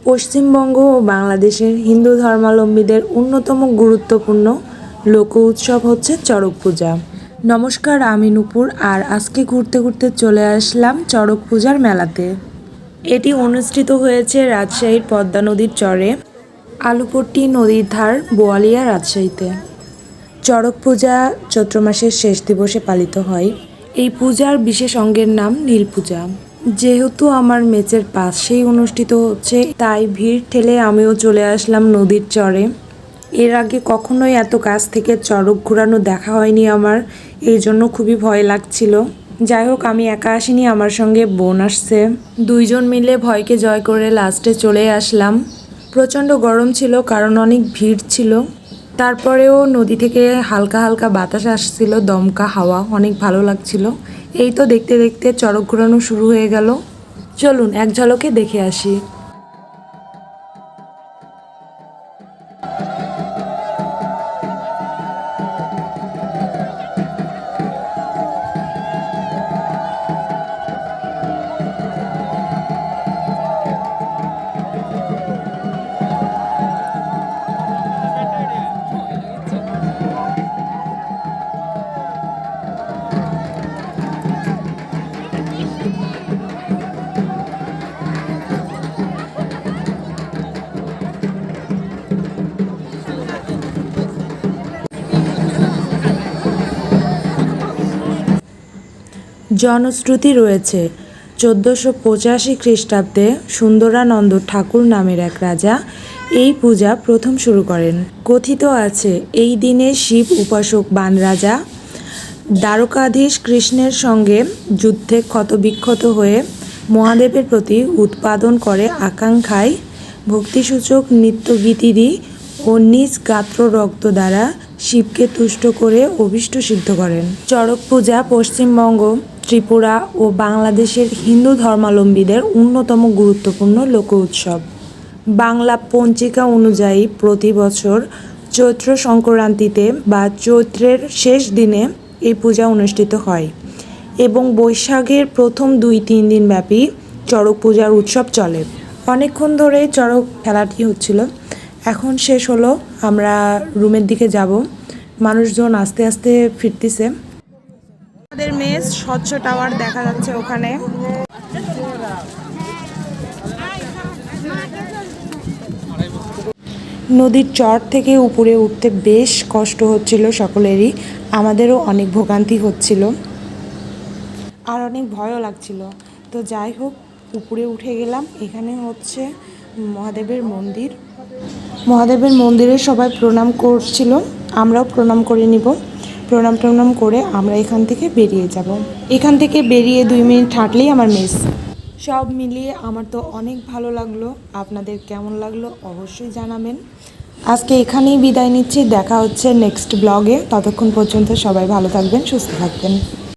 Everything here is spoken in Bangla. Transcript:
পশ্চিমবঙ্গ ও বাংলাদেশের হিন্দু ধর্মাবলম্বীদের অন্যতম গুরুত্বপূর্ণ লোক উৎসব হচ্ছে চড়ক পূজা। নমস্কার, আমি নূপুর, আর আজকে ঘুরতে ঘুরতে চলে আসলাম চড়ক পূজার মেলাতে। এটি অনুষ্ঠিত হয়েছে রাজশাহীর পদ্মা নদীর চরে, আলুপট্টি নদীর ধার, বোয়ালিয়া, রাজশাহীতে। চড়ক পূজা চৈত্র মাসের শেষ দিবসে পালিত হয়। এই পূজার বিশেষ অঙ্গের নাম নীল পূজা। যেহেতু আমার মেচের পাশেই অনুষ্ঠিত হচ্ছে, তাই ভিড় ঠেলে আমিও চলে আসলাম নদীর চরে। এর আগে কখনোই এত কাছ থেকে চড়ক ঘোরানো দেখা হয়নি আমার, এই জন্য খুবই ভয় লাগছিল। যাই হোক, আমি একা আসিনি, আমার সঙ্গে বোন আসছে। দুইজন মিলে ভয়কে জয় করে লাস্টে চলে আসলাম। প্রচণ্ড গরম ছিল কারণ অনেক ভিড় ছিল। তারপরেও নদী থেকে হালকা হালকা বাতাস আসছিল, দমকা হাওয়া, অনেক ভালো লাগছিল। এই তো দেখতে দেখতে চড়ক ঘোরানো শুরু হয়ে গেল। চলুন এক ঝলকে দেখে আসি। জনশ্রুতি রয়েছে 1485 খ্রিস্টাব্দে সুন্দরানন্দ ঠাকুর নামের এক রাজা এই পূজা প্রথম শুরু করেন। কথিত আছে এই দিনে শিব উপাসক বান রাজা দ্বারকাধীশ কৃষ্ণের সঙ্গে যুদ্ধে ক্ষতবিক্ষত হয়ে মহাদেবের প্রতি উৎপাদন করে আকাঙ্ক্ষায় ভক্তিসূচক নৃত্যগীতিরি ও নিজ গাত্র রক্ত দ্বারা শিবকে তুষ্ট করে অভীষ্ট সিদ্ধ করেন। চড়ক পূজা পশ্চিমবঙ্গ, ত্রিপুরা ও বাংলাদেশের হিন্দু ধর্মাবলম্বীদের অন্যতম গুরুত্বপূর্ণ লোক উৎসব। বাংলা পঞ্জিকা অনুযায়ী প্রতি বছর চৈত্র সংক্রান্তিতে বা চৈত্রের শেষ দিনে এই পূজা অনুষ্ঠিত হয় এবং বৈশাখের প্রথম 2-3 দিন ব্যাপী চড়ক পূজার উৎসব চলে। অনেকক্ষণ ধরে চড়ক খেলাটি হচ্ছিল, এখন শেষ হলো, আমরা রুমের দিকে যাব। মানুষজন আস্তে আস্তে ফিরতেছে। আমাদের মেস স্বচ্ছ টাওয়ার দেখা যাচ্ছে ওখানে। নদীর চর থেকে উপরে উঠতে বেশ কষ্ট হচ্ছিল সকলেরই, আমাদেরও অনেক ভোগান্তি হচ্ছিল আর অনেক ভয়ও লাগছিল। তো যাই হোক, উপরে উঠে গেলাম। এখানে হচ্ছে মহাদেবের মন্দির। মহাদেবের মন্দিরে সবাই প্রণাম করছিল, আমরাও প্রণাম করে নিব। প্রণাম করে আমরা এখান থেকে বেরিয়ে যাব। এখান থেকে বেরিয়ে 2 মিনিট হাঁটলেই আমার মেস। সব মিলিয়ে আমার তো অনেক ভালো লাগলো। আপনাদের কেমন লাগলো অবশ্যই জানাবেন। আজকে এখানেই বিদায় নিচ্ছি, দেখা হচ্ছে নেক্সট ব্লগে। ততক্ষণ পর্যন্ত সবাই ভালো থাকবেন, সুস্থ থাকবেন।